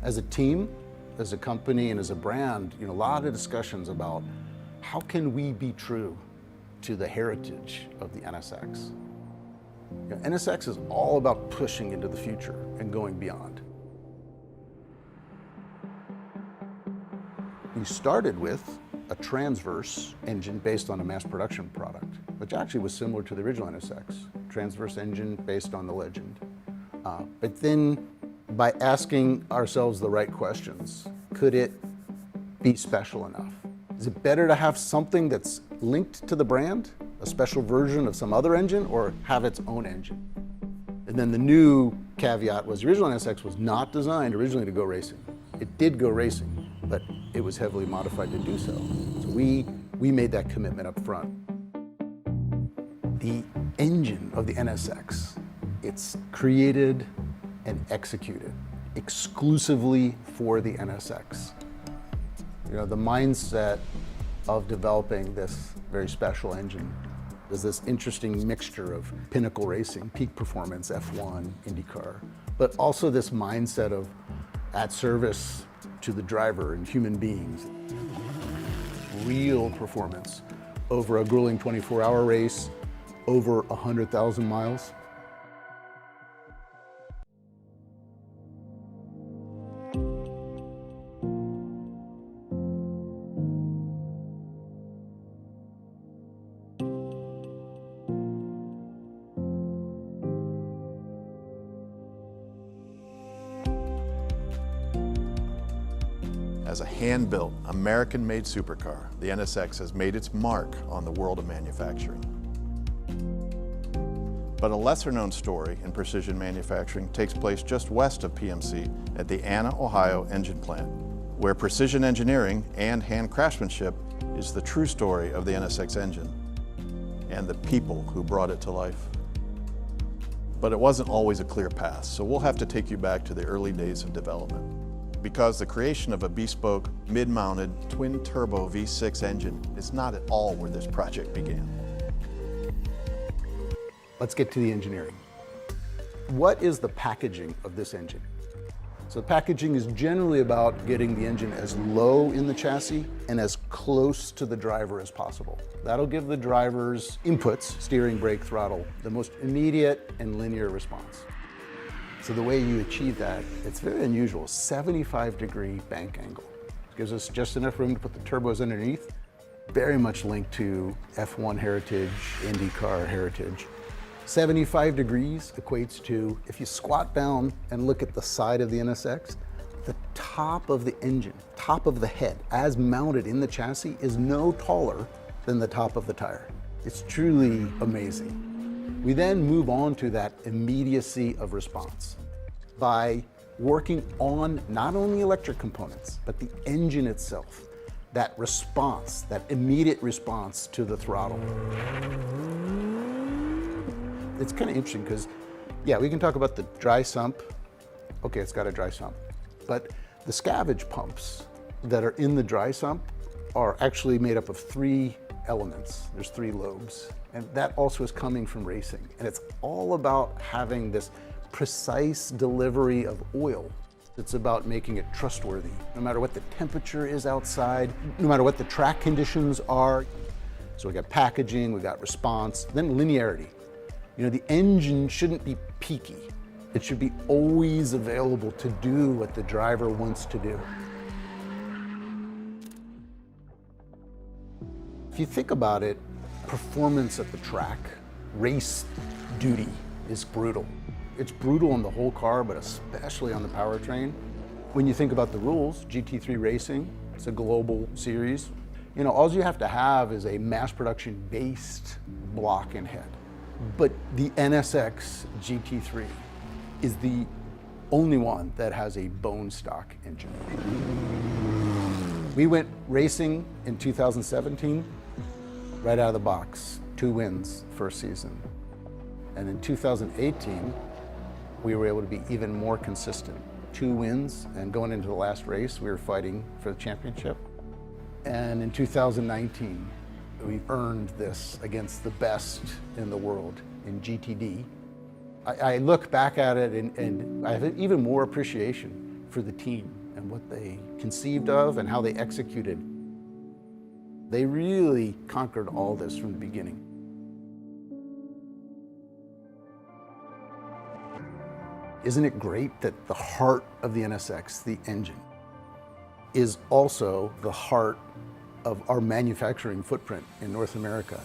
As a team, as a company, and as a brand, a lot of discussions about how can we be true to the heritage of the NSX. NSX is all about pushing into the future and going beyond. We started with a transverse engine based on a mass production product, which actually was similar to the original NSX, transverse engine based on the Legend. But then by asking ourselves the right questions, could it be special enough? Is it better to have something that's linked to the brand, a special version of some other engine, or have its own engine? And then the new caveat was the original NSX was not designed originally to go racing. It did go racing, but it was heavily modified to do so. So we made that commitment up front. The engine of the NSX, it's created and executed exclusively for the NSX. The mindset of developing this very special engine is this interesting mixture of pinnacle racing, peak performance, F1, IndyCar, but also this mindset of at service to the driver and human beings. Real performance over a grueling 24-hour race, over 100,000 miles. As a hand-built, American-made supercar, the NSX has made its mark on the world of manufacturing. But a lesser-known story in precision manufacturing takes place just west of PMC at the Anna, Ohio engine plant, where precision engineering and hand craftsmanship is the true story of the NSX engine and the people who brought it to life. But it wasn't always a clear path, so we'll have to take you back to the early days of development, because the creation of a bespoke, mid-mounted, twin-turbo V6 engine is not at all where this project began. Let's get to the engineering. What is the packaging of this engine? So the packaging is generally about getting the engine as low in the chassis and as close to the driver as possible. That'll give the driver's inputs, steering, brake, throttle, the most immediate and linear response. So the way you achieve that, it's very unusual, 75-degree bank angle. It gives us just enough room to put the turbos underneath, very much linked to F1 heritage, IndyCar heritage. 75 degrees equates to, if you squat down and look at the side of the NSX, the top of the engine, top of the head, as mounted in the chassis, is no taller than the top of the tire. It's truly amazing. We then move on to that immediacy of response by working on not only electric components, but the engine itself, that response, that immediate response to the throttle. It's kind of interesting because, yeah, we can talk about the dry sump. Okay, it's got a dry sump. But the scavenge pumps that are in the dry sump are actually made up of 3 elements. There's 3 lobes. And that also is coming from racing. And it's all about having this precise delivery of oil. It's about making it trustworthy, no matter what the temperature is outside, no matter what the track conditions are. So we got packaging, we got response, then linearity. The engine shouldn't be peaky. It should be always available to do what the driver wants to do. If you think about it, performance at the track, race duty is brutal. It's brutal on the whole car, but especially on the powertrain. When you think about the rules, GT3 Racing, it's a global series. All you have to have is a mass production based block and head. But the NSX GT3 is the only one that has a bone stock engine. We went racing in 2017, right out of the box, 2 wins first season. And in 2018, we were able to be even more consistent. 2 wins, and going into the last race, we were fighting for the championship. And in 2019, we earned this against the best in the world in GTD. I look back at it and I have even more appreciation for the team and what they conceived of and how they executed. They really conquered all this from the beginning. Isn't it great that the heart of the NSX, the engine, is also the heart of our manufacturing footprint in North America?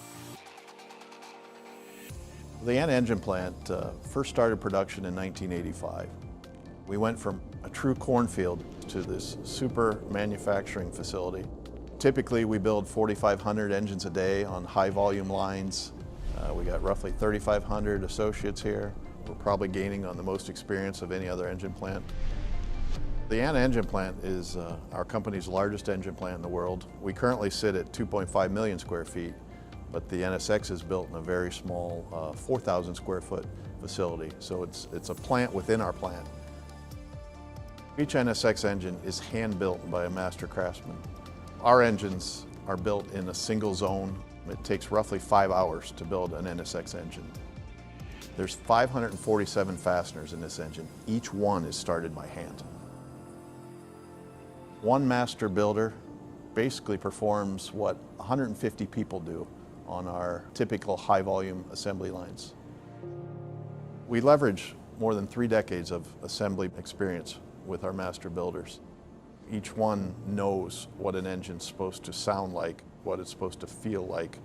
The Anna engine plant first started production in 1985. We went from a true cornfield to this super manufacturing facility. Typically, we build 4,500 engines a day on high volume lines. We got roughly 3,500 associates here. We're probably gaining on the most experience of any other engine plant. The Anna engine plant is our company's largest engine plant in the world. We currently sit at 2.5 million square feet, but the NSX is built in a very small 4,000 square foot facility. So it's a plant within our plant. Each NSX engine is hand-built by a master craftsman. Our engines are built in a single zone. It takes roughly 5 hours to build an NSX engine. There's 547 fasteners in this engine. Each one is started by hand. One master builder basically performs what 150 people do on our typical high volume assembly lines. We leverage more than 3 decades of assembly experience with our master builders. Each one knows what an engine's supposed to sound like, what it's supposed to feel like,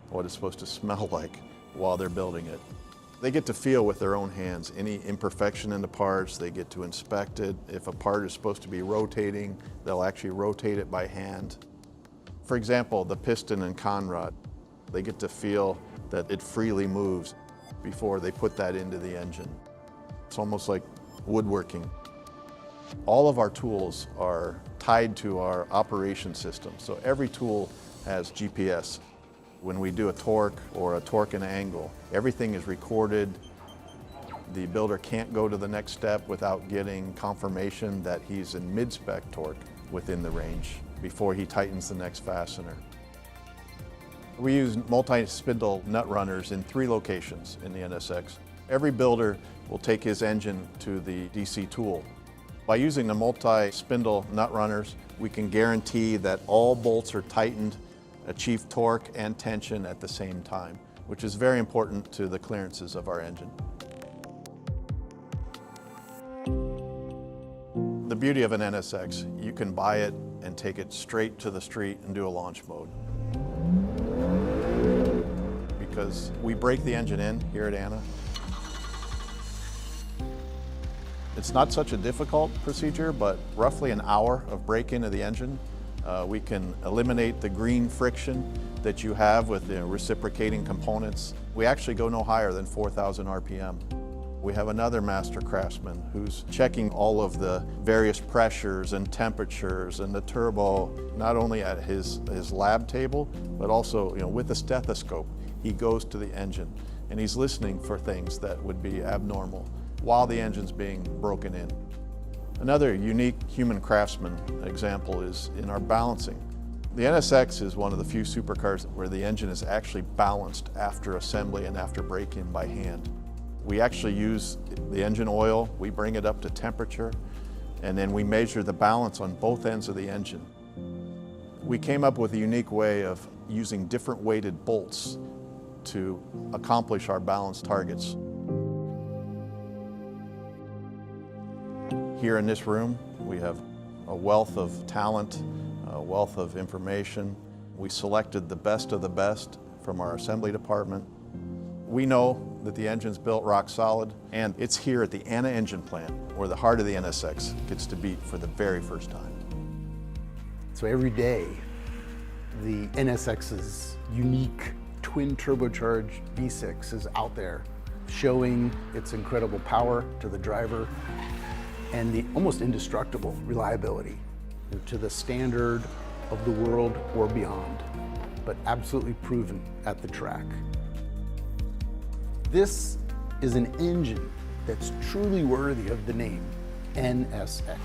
what it's supposed to smell like while they're building it. They get to feel with their own hands any imperfection in the parts. They get to inspect it. If a part is supposed to be rotating, they'll actually rotate it by hand. For example, the piston and conrod, they get to feel that it freely moves before they put that into the engine. It's almost like woodworking. All of our tools are tied to our operation system. So every tool has GPS. When we do a torque or a torque and angle, everything is recorded. The builder can't go to the next step without getting confirmation that he's in mid-spec torque within the range before he tightens the next fastener. We use multi-spindle nut runners in 3 locations in the NSX. Every builder will take his engine to the DC tool. By using the multi-spindle nut runners, we can guarantee that all bolts are tightened, achieve torque and tension at the same time, which is very important to the clearances of our engine. The beauty of an NSX, you can buy it and take it straight to the street and do a launch mode. Because we break the engine in here at Anna. It's not such a difficult procedure, but roughly an hour of break-in of the engine. We can eliminate the green friction that you have with the reciprocating components. We actually go no higher than 4,000 RPM. We have another master craftsman who's checking all of the various pressures and temperatures and the turbo, not only at his lab table, but also with a stethoscope. He goes to the engine and he's listening for things that would be abnormal while the engine's being broken in. Another unique human craftsman example is in our balancing. The NSX is one of the few supercars where the engine is actually balanced after assembly and after break-in by hand. We actually use the engine oil, we bring it up to temperature, and then we measure the balance on both ends of the engine. We came up with a unique way of using different weighted bolts to accomplish our balance targets. Here in this room, we have a wealth of talent, a wealth of information. We selected the best of the best from our assembly department. We know that the engine's built rock solid, and it's here at the Anna engine plant where the heart of the NSX gets to beat for the very first time. So every day, the NSX's unique twin turbocharged V6 is out there showing its incredible power to the driver and the almost indestructible reliability to the standard of the world or beyond, but absolutely proven at the track. This is an engine that's truly worthy of the name NSX.